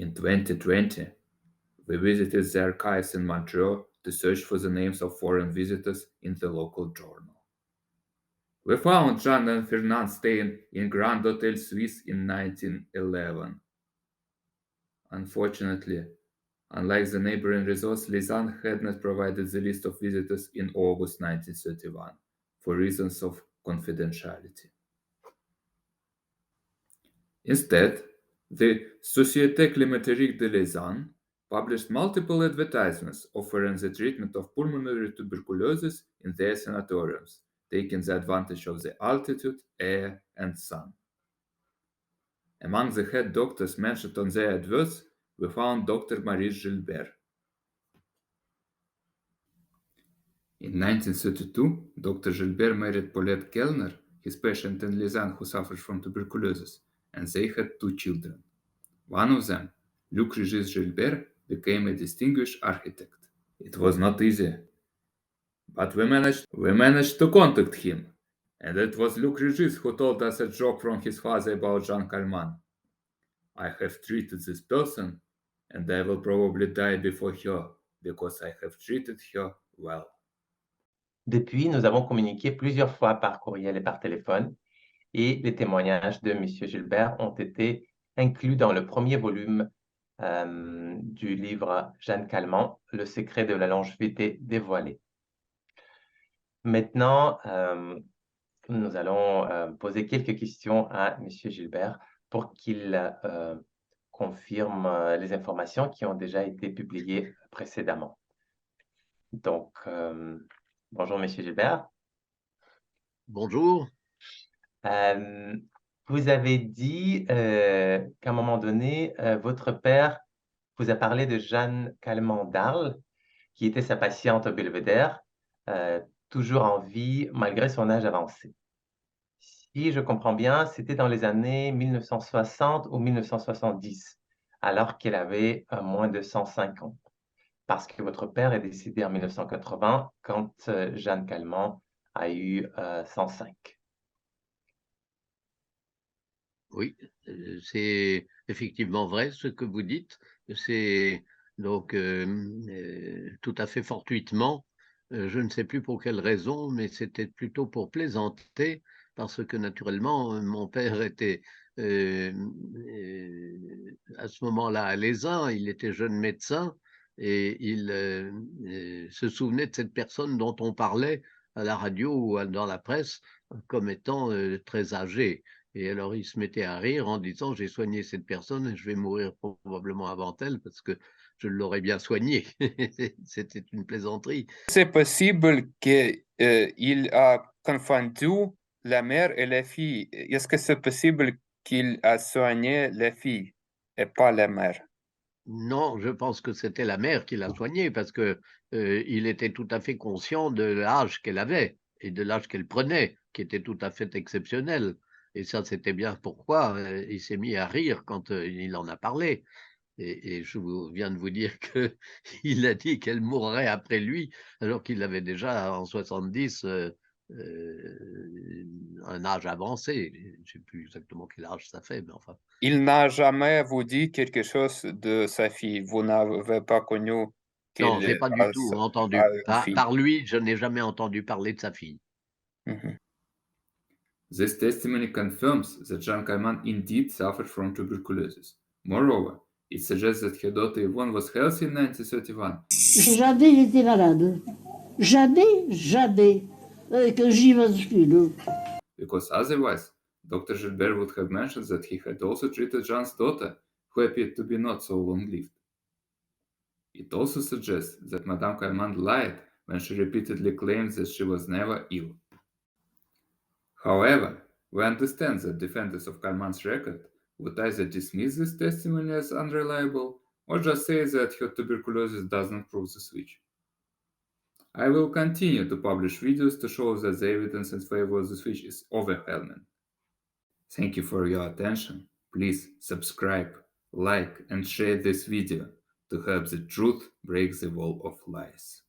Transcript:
In 2020, we visited the archives in Montreal to search for the names of foreign visitors in the local journal. We found Jean and Fernand staying in Grand Hotel Suisse in 1911. Unfortunately, unlike the neighboring resorts, Lausanne had not provided the list of visitors in August 1931 for reasons of confidentiality. Instead, the Société Climatérique de Lausanne published multiple advertisements offering the treatment of pulmonary tuberculosis in their sanatoriums, taking the advantage of the altitude, air, and sun. Among the head doctors mentioned on their adverts, we found Dr. Maurice Gilbert. In 1932, Dr. Gilbert married Paulette Kellner, his patient in Lausanne who suffered from tuberculosis, and they had 2 children. One of them, Luc Régis Gilbert, became a distinguished architect. It was not easy, but we managed to contact him, and it was Luc Régis who told us a joke from his father about Jeanne Calment. I have treated this person, and I will probably die before her, because I have treated her well. Depuis, nous avons communiqué plusieurs fois par courriel et par téléphone, et les témoignages de M. Gilbert ont été inclus dans le premier volume du livre Jeanne Calment, Le secret de la longévité dévoilée. Maintenant, nous allons poser quelques questions à M. Gilbert pour qu'il confirme les informations qui ont déjà été publiées précédemment. Donc, bonjour M. Gilbert. Bonjour. Vous avez dit qu'à un moment donné, votre père vous a parlé de Jeanne Calment d'Arles, qui était sa patiente au Belvédère, toujours en vie malgré son âge avancé. Si je comprends bien, c'était dans les années 1960 ou 1970, alors qu'elle avait moins de 105 ans, parce que votre père est décédé en 1980 quand Jeanne Calment a eu 105. Oui, c'est effectivement vrai ce que vous dites. C'est donc tout à fait fortuitement, je ne sais plus pour quelle raison, mais c'était plutôt pour plaisanter, parce que naturellement, mon père était à ce moment-là à Lausanne, il était jeune médecin et il se souvenait de cette personne dont on parlait à la radio ou dans la presse comme étant très âgée. Et alors, il se mettait à rire en disant « J'ai soigné cette personne et je vais mourir probablement avant elle parce que je l'aurais bien soignée. » C'était une plaisanterie. C'est possible qu'il a confondu la mère et la fille. Est-ce que c'est possible qu'il a soigné la fille et pas la mère? Non, je pense que c'était la mère qui l'a soignée parce que il était tout à fait conscient de l'âge qu'elle avait et de l'âge qu'elle prenait, qui était tout à fait exceptionnel. Et ça, c'était bien pourquoi il s'est mis à rire quand il en a parlé. Et je viens de vous dire qu'il a dit qu'elle mourrait après lui, alors qu'il avait déjà en 70 un âge avancé. Je ne sais plus exactement quel âge ça fait, mais enfin. Il n'a jamais vous dit quelque chose de sa fille. Vous n'avez pas connu Non, qu'il j'ai pas du tout entendu. Par lui, je n'ai jamais entendu parler de sa fille. Mhm. This testimony confirms that Jeanne Calment indeed suffered from tuberculosis. Moreover, it suggests that her daughter Yvonne was healthy in 1931. Jamais j'étais malade. Jamais. Que j'y vais plus, non. Because otherwise, Dr. Gilbert would have mentioned that he had also treated Jeanne's daughter, who appeared to be not so long-lived. It also suggests that Madame Calment lied when she repeatedly claimed that she was never ill. However, we understand that defenders of Calment's record would either dismiss this testimony as unreliable or just say that her tuberculosis does not prove the switch. I will continue to publish videos to show that the evidence in favor of the switch is overwhelming. Thank you for your attention. Please subscribe, like, and share this video to help the truth break the wall of lies.